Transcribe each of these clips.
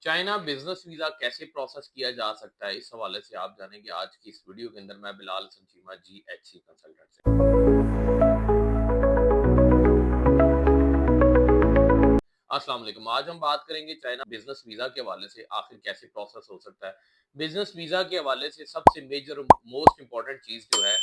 China business visa कैसे process किया जा सकता है, इस हवाले से आप जानेंगे आज की इस वीडियो के अंदर। मैं बिलाल हसन चीमा, GHC कंसल्टेंट से। अस्सलाम वालेकुम। आज हम बात करेंगे चाइना बिजनेस वीजा के हवाले से आखिर कैसे प्रोसेस हो सकता है। बिजनेस वीजा के हवाले से सबसे मेजर मोस्ट इंपॉर्टेंट चीज जो है,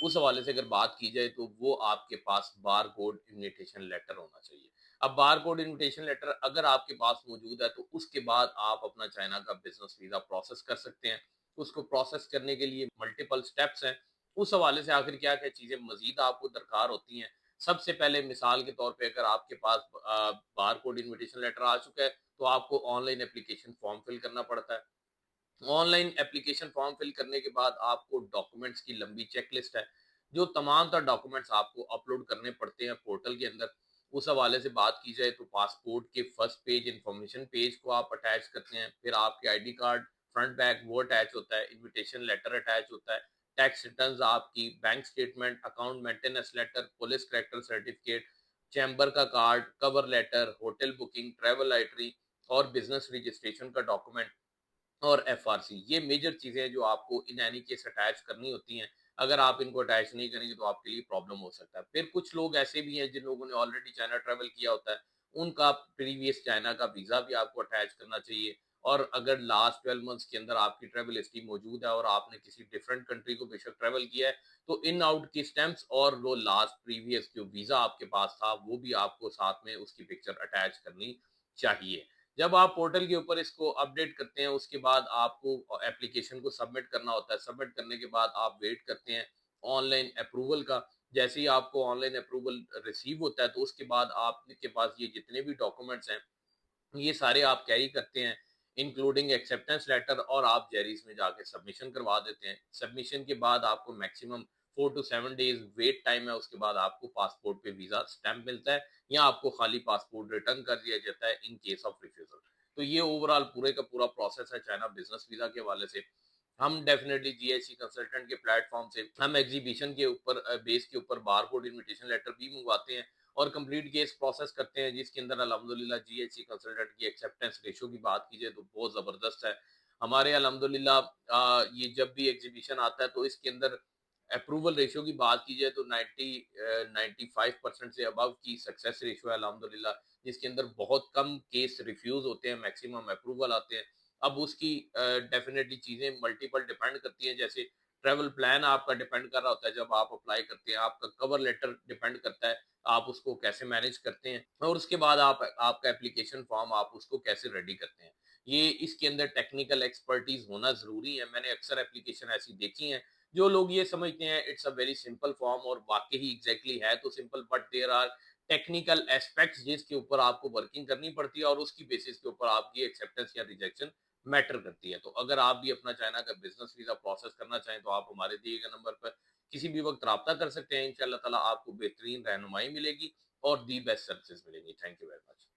उस हवाले से अगर बात की जाए तो वो आपके पास बार कोड इन्विटेशन लेटर होना चाहिए। अब बार कोड इन्विटेशन लेटर अगर आपके पास मौजूद है तो उसके बाद आप अपना चाइना का बिजनेस वीजा प्रोसेस कर सकते हैं। उसको प्रोसेस करने के लिए मल्टीपल स्टेप्स हैं। उस हवाले से आखिर क्या क्या चीजें मजीद आपको दरकार होती हैं। सबसे पहले मिसाल के तौर पे अगर आपके पास बार कोड इनविटेशन लेटर आ चुका है तो आपको ऑनलाइन एप्लीकेशन फॉर्म फिल करना पड़ता है। ऑनलाइन एप्लीकेशन फॉर्म फिल करने के बाद आपको डॉक्यूमेंट्स की लंबी चेकलिस्ट है, जो तमाम तर डॉक्यूमेंट्स आपको अपलोड करने पड़ते हैं पोर्टल के अंदर। उस हवाले से बात की जाए तो पासपोर्ट के फर्स्ट पेज इंफॉर्मेशन पेज को आप अटैच करते हैं, फिर आपके आईडी कार्ड फ्रंट बैक वो अटैच होता है, इनविटेशन लेटर अटैच होता है, टैक्स रिटर्न्स आपकी, bank statement, account maintenance letter, police character certificate, chamber का card, cover letter, hotel booking, travel itinerary और बिजनेस रजिस्ट्रेशन का डॉक्यूमेंट और एफआरसी। ये मेजर चीजें हैं जो आपको इन एनी केस अटैच करनी होती हैं। अगर आप इनको अटैच नहीं करेंगे तो आपके लिए प्रॉब्लम हो सकता है। फिर कुछ लोग ऐसे भी हैं जिन लोगों ने ऑलरेडी चाइना ट्रैवल किया होता है, उनका प्रीवियस चाइना का वीजा भी आपको अटैच करना चाहिए। और अगर लास्ट 12 मंथ्स के अंदर आपकी ट्रैवल हिस्ट्री मौजूद है और आपने किसी डिफरेंट कंट्री को बेशक ट्रैवल किया है तो इन आउट की स्टैंप्स और वो लास्ट प्रीवियस जो वीजा आपके पास था वो भी आपको साथ में उसकी पिक्चर अटैच करनी चाहिए। जब आप पोर्टल के ऊपर इसको अपडेट करते हैं उसके बाद आपको एप्लीकेशन को सबमिट करना होता है। सबमिट करने के बाद आप वेट करते हैं ऑनलाइन अप्रूवल का। जैसे ही आपको ऑनलाइन अप्रूवल रिसीव होता है तो उसके बाद आपके पास ये जितने भी डॉक्यूमेंट्स हैं ये सारे आप कैरी करते हैं, इंक्लूडिंग एक्सेप्टेंस लेटर, और आप जेरीज में जाके सबमिशन करवा देते हैं। सबमिशन के बाद आपको maximum 4 to 7 days wait time है। उसके बाद आपको पासपोर्ट पे वीजा स्टैंप मिलता है या आपको खाली पासपोर्ट रिटर्न कर दिया जाता है इन केस ऑफ रिफ्यूजल। तो ये ओवरऑल पूरे का पूरा प्रोसेस है चाइना बिजनेस वीजा के हवाले से। हम डेफिनेटली GHC कंसल्टेंट के प्लेटफॉर्म से हम एग्जीबिशन के ऊपर बेस के ऊपर बार कोड इन्विटेशन लेटर भी मंगवाते हैं और कंप्लीट केस प्रोसेस करते हैं, जिसके अंदर अल्हम्दुलिल्लाह GHC कंसल्टेंट की एक्सेप्टेंस रेशो की बात की जाए तो बहुत ज़बरदस्त है। हमारे अल्हम्दुलिल्लाह ये जब भी एग्जीबिशन आता है तो इसके अंदर अप्रूवल रेशो की बात की जाए तो 95% से अबव की सक्सेस रेशो है अल्हम्दुलिल्लाह, जिसके अंदर बहुत कम केस रिफ्यूज होते हैं, मैक्सिमम अप्रूवल आते हैं। अब उसकी डेफिनेटली चीजें मल्टीपल डिपेंड करती हैं। जैसे ट्रैवल प्लान आपका डिपेंड कर रहा होता है जब आप अप्लाई करते हैं, आपका कवर लेटर डिपेंड करता है आप उसको कैसे मैनेज करते हैं, और उसके बाद आप आपका एप्लीकेशन फॉर्म आप उसको कैसे रेडी करते हैं। ये इसके अंदर टेक्निकल एक्सपर्टीज होना जरूरी है। मैंने अक्सर एप्लीकेशन ऐसी देखी हैं जो लोग ये समझते हैं it's a very simple form, और वाकई ही एग्जैक्टली है तो सिंपल, but there are technical aspects जिसके ऊपर आपको वर्किंग करनी पड़ती है और उसकी बेसिस के ऊपर आपकी एक्सेप्टेंस या रिजेक्शन मैटर करती है। तो अगर आप भी अपना चाइना का बिजनेस वीजा प्रोसेस करना चाहें तो आप हमारे दिए गए नंबर पर किसी भी वक्त राब्ता कर सकते हैं। इंशाल्लाह ताला आपको बेहतरीन रहनुमाई मिलेगी और दी बेस्ट सर्विसेज मिलेंगी। Thank you very much.